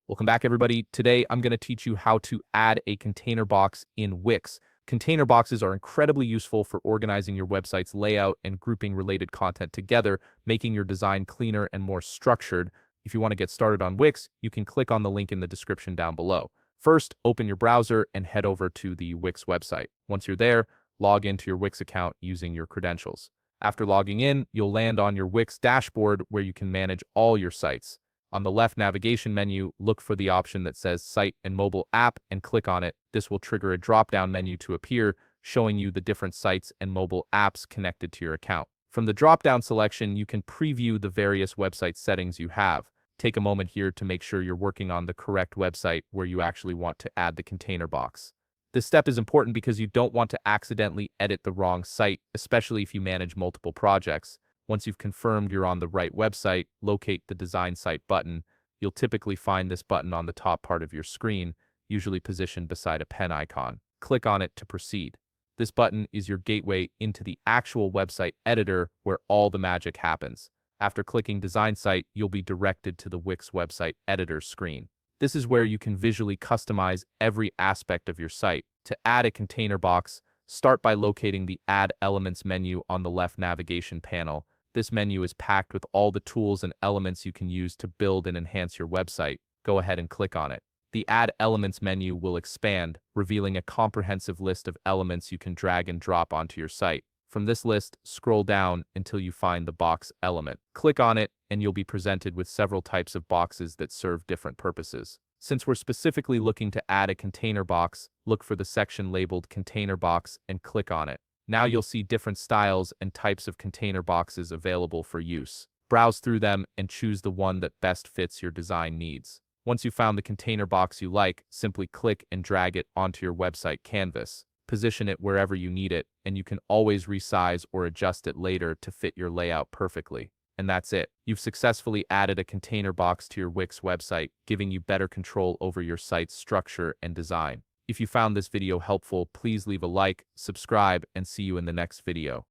Welcome back, everybody. Today, I'm going to teach you how to add a container box in Wix. Container boxes are incredibly useful for organizing your website's layout and grouping related content together, making your design cleaner and more structured. If you want to get started on Wix, you can click on the link in the description down below. First, open your browser and head over to the Wix website. Once you're there, log into your Wix account using your credentials. After logging in, you'll land on your Wix dashboard where you can manage all your sites. On the left navigation menu, look for the option that says Site and Mobile App and click on it. This will trigger a drop-down menu to appear, showing you the different sites and mobile apps connected to your account. From the drop-down selection, you can preview the various website settings you have. Take a moment here to make sure you're working on the correct website where you actually want to add the container box. This step is important because you don't want to accidentally edit the wrong site, especially if you manage multiple projects. Once you've confirmed you're on the right website, locate the Design Site button. You'll typically find this button on the top part of your screen, usually positioned beside a pen icon. Click on it to proceed. This button is your gateway into the actual website editor where all the magic happens. After clicking Design Site, you'll be directed to the Wix website editor screen. This is where you can visually customize every aspect of your site. To add a container box, start by locating the Add Elements menu on the left navigation panel. This menu is packed with all the tools and elements you can use to build and enhance your website. Go ahead and click on it. The Add Elements menu will expand, revealing a comprehensive list of elements you can drag and drop onto your site. From this list, scroll down until you find the box element. Click on it, and you'll be presented with several types of boxes that serve different purposes. Since we're specifically looking to add a container box, look for the section labeled Container Box and click on it. Now you'll see different styles and types of container boxes available for use. Browse through them and choose the one that best fits your design needs. Once you've found the container box you like, simply click and drag it onto your website canvas. Position it wherever you need it, and you can always resize or adjust it later to fit your layout perfectly. And that's it. You've successfully added a container box to your Wix website, giving you better control over your site's structure and design. If you found this video helpful, please leave a like, subscribe, and see you in the next video.